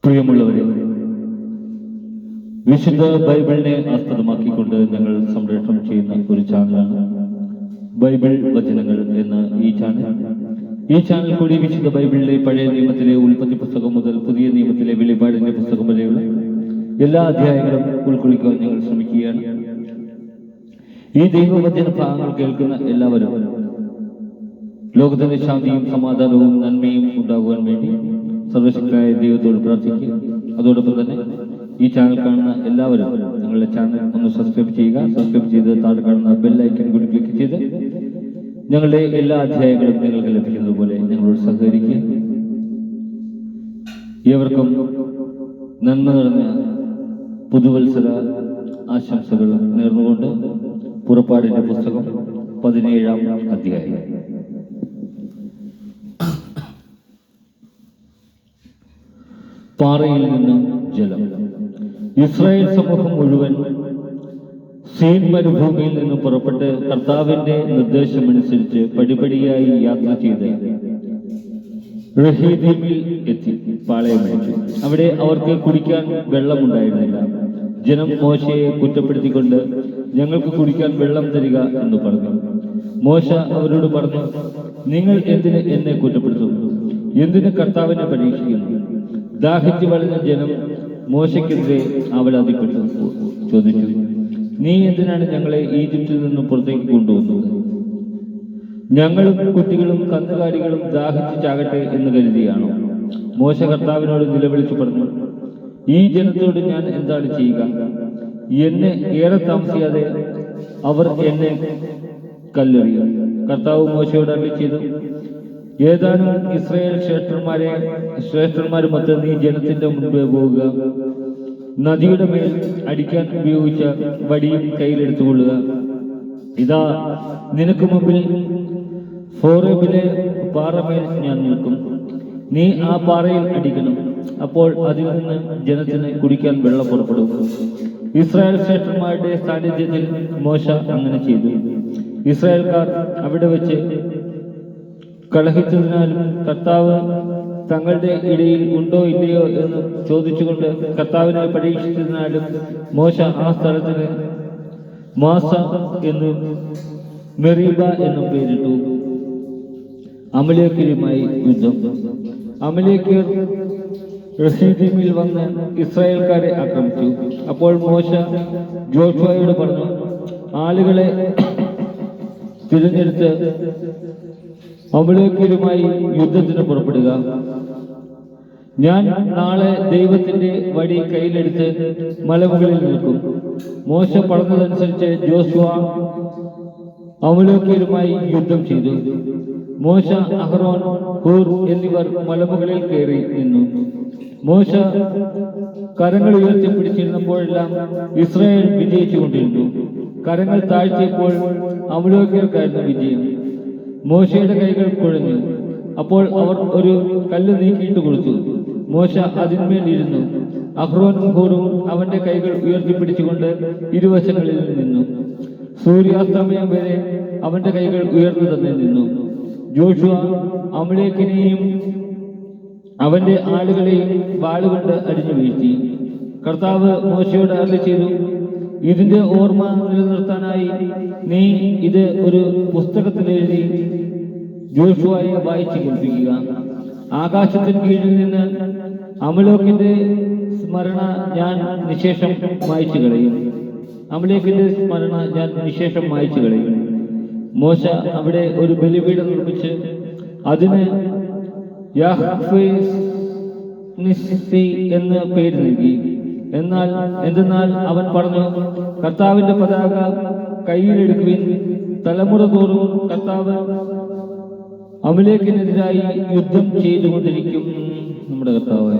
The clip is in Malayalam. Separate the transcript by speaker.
Speaker 1: പ്രിയമുള്ളവരെ, വിശുദ്ധ ബൈബിളിനെ ആസ്പദമാക്കിക്കൊണ്ട് ഞങ്ങൾ സംപ്രേഷണം ചെയ്യുന്ന ഒരു ചാനലാണ് ബൈബിൾ വചനങ്ങൾ എന്ന ഈ ചാനൽ കൂടി വിശുദ്ധ ബൈബിളിലെ പഴയ നിയമത്തിലെ ഉൽപ്പത്തി പുസ്തകം മുതൽ പുതിയ നിയമത്തിലെ വെളിപാടിന്റെ പുസ്തകം വരെയുള്ള എല്ലാ അധ്യായങ്ങളും ഉൾക്കൊള്ളിക്കുവാൻ ഞങ്ങൾ ശ്രമിക്കുകയാണ്. ഈ ദൈവവചന ഭാഗങ്ങൾ കേൾക്കുന്ന എല്ലാവരും ലോകത്തിന്റെ ശാന്തിയും സമാധാനവും നന്മയും ഉണ്ടാകുവാൻ വേണ്ടി സർവശക്തനായ ദൈവത്തോട് പ്രാർത്ഥിക്കുക. അതോടൊപ്പം തന്നെ ഈ ചാനൽ കാണുന്ന എല്ലാവരും ഞങ്ങളുടെ ചാനൽ ഒന്ന് സബ്സ്ക്രൈബ് ചെയ്യുക. സബ്സ്ക്രൈബ് ചെയ്ത് താഴെ കാണുന്ന ബെൽ ഐക്കൺ കൂടി ക്ലിക്ക് ചെയ്ത് ഞങ്ങളുടെ എല്ലാ അധ്യായങ്ങളും നിങ്ങൾക്ക് ലഭിക്കുന്നത് പോലെ ഞങ്ങളോട് സഹകരിക്കുക. ഏവർക്കും നന്മ നിറഞ്ഞ പുതുവത്സര ആശംസകൾ നേർന്നുകൊണ്ട് പുറപ്പാടിന്റെ പുസ്തകം 17-ാം അധ്യായം. പാറയിൽ നിന്ന് ജലം. ഇസ്രായേൽ സമൂഹം മുഴുവൻ സീൻ മരുഭൂമിയിൽ നിന്ന് പുറപ്പെട്ട് കർത്താവിന്റെ നിർദ്ദേശമനുസരിച്ച് പടിപടിയായി യാത്ര ചെയ്ത് റഹീദീമിൽ എത്തി പാളയമടിച്ചു. അവിടെ അവർക്ക് കുടിക്കാൻ വെള്ളമുണ്ടായിരുന്നില്ല. ജനം മോശയെ കുറ്റപ്പെടുത്തിക്കൊണ്ട് ഞങ്ങൾക്ക് കുടിക്കാൻ വെള്ളം തരിക എന്ന് പറഞ്ഞു. മോശ അവരോട് പറഞ്ഞു, നിങ്ങൾ എന്തിന് എന്നെ കുറ്റപ്പെടുത്തുന്നു? എന്തിന് കർത്താവിനെ പരീക്ഷിക്കുന്നു? ദാഹിച്ചു വളഞ്ഞ ജനം മോശയ്ക്കെതിരെ അവലാതിപ്പെട്ടു ചോദിച്ചു, നീ എന്തിനാണ് ഞങ്ങളെ ഈജിപ്തിൽ നിന്ന് പുറത്തേക്ക് കൊണ്ടുവന്നത്? ഞങ്ങളും കുട്ടികളും കന്നുകാലികളും ദാഹിച്ചു ചാകട്ടെ എന്ന് കരുതിയാണോ? മോശ കർത്താവിനോട് നിലവിളിച്ചു പറഞ്ഞു, ഈ ജനത്തോട് ഞാൻ എന്താണ് ചെയ്യുക? എന്നെ ഏറെ താമസിയാതെ അവർ എന്നെ കല്ലെറിയും. കർത്താവ് മോശയോട് അരുളി ചെയ്തു, ഏതാനും ഇസ്രായേൽ ശ്രേഷ്ഠന്മാരുമൊത്ത് നീ ജനത്തിന്റെ മുൻപേ പോവുക. നദിയുടെ മേൽ അടിക്കാൻ ഉപയോഗിച്ച വടിയും കയ്യിലെടുത്തുകൊള്ളുക. ഇതാ നിനക്ക് മുമ്പിൽ ഹോറേബിലെ പാറമേൽ ഞാൻ നിൽക്കും. നീ ആ പാറയിൽ അടിക്കണം. അപ്പോൾ അതിൽ നിന്ന് ജനത്തിന് കുടിക്കാൻ വെള്ളം പുറപ്പെടും. ഇസ്രായേൽ ശ്രേഷ്ഠന്മാരുടെ സാന്നിധ്യത്തിൽ മോശ അങ്ങനെ ചെയ്തു. ഇസ്രായേൽക്കാർ അവിടെ വെച്ച് കലഹിച്ചതിനാലും കർത്താവ് തങ്ങളുടെ ഇടയിൽ ഉണ്ടോ ഇല്ലയോ എന്ന് ചോദിച്ചുകൊണ്ട് കർത്താവിനെ പരീക്ഷിച്ചതിനാലും മോശ ആ സ്ഥലത്തിന് മാസ എന്നും മെറീബ എന്നും പേരിട്ടു. അമലേക്കരുമായി യുദ്ധം. അമലേക്കർ റസീദീമിൽ വന്ന് ഇസ്രായേൽക്കാരെ ആക്രമിച്ചു. അപ്പോൾ മോശ ജോഷുവയോട് പറഞ്ഞു, ആളുകളെ തിരഞ്ഞെടുത്ത് അമലേക്കരുമായി യുദ്ധത്തിന് പുറപ്പെടുക. ഞാൻ നാളെ ദൈവത്തിന്റെ വടി കയ്യിലെടുത്ത് മലമുകളിൽ നിൽക്കും. മോശ പറഞ്ഞതനുസരിച്ച് ജോഷുവ അമലേക്കരുമായി യുദ്ധം ചെയ്തു. മോശ, അഹ്റോൻ, ഹൂർ എന്നിവർ മലമുകളിൽ കയറി നിന്നു. മോശ കരങ്ങൾ ഉയർത്തിപ്പിടിച്ചിരുന്നപ്പോഴെല്ലാം ഇസ്രായേൽ വിജയിച്ചുകൊണ്ടിരുന്നു. കരങ്ങൾ താഴ്ത്തിയപ്പോൾ അമലേക്കർക്കായിരുന്നു വിജയം. മോശയുടെ കൈകൾ കുഴഞ്ഞു. അപ്പോൾ അവർ ഒരു കല്ല് നീക്കിയിട്ട് കൊടുത്തു. മോശ അതിന്മേൽ ഇരുന്നു. അഹ്റോനും ഹൂറും അവന്റെ കൈകൾ ഉയർത്തിപ്പിടിച്ചുകൊണ്ട് ഇരുവശങ്ങളിൽ നിന്നു. സൂര്യാസ്തമയം വരെ അവന്റെ കൈകൾ ഉയർന്നു തന്നെ നിന്നു. ജോഷുവ അമലേക്കിനെയും അവന്റെ ആളുകളെയും വാളുകൊണ്ട് അടിഞ്ഞു വീഴ്ത്തി. കർത്താവ് മോശയോട് അരുളി ചെയ്തു, ഇതിന്റെ ഓർമ്മ നിലനിർത്താനായി നീ ഇത് ഒരു പുസ്തകത്തിൽ എഴുതി ജോഷുവയെ വായിച്ചു കേൾപ്പിക്കുക. ആകാശത്തിന് കീഴിൽ നിന്ന് അമലേക്കിന്റെ സ്മരണ ഞാൻ നിശേഷം മായ്ച്ചു കളയും. അമലേക്കിന്റെ സ്മരണ ഞാൻ നിശേഷം മായ്ച്ചു കളയും. മോശ അവിടെ ഒരു ബലിപീഠം നിർമ്മിച്ച് അതിന് യഹ്വേ നിസ്സി എന്ന് പേര് നൽകി. എന്തെന്നാൽ അവൻ പറഞ്ഞു, കർത്താവിന്റെ പതാക കയ്യിലെടുക്കുവിൻ. തലമുറ തോറും കർത്താവ് അമലേക്കിനെതിരായി യുദ്ധം ചെയ്തുകൊണ്ടിരിക്കും. നമ്മുടെ കർത്താവായ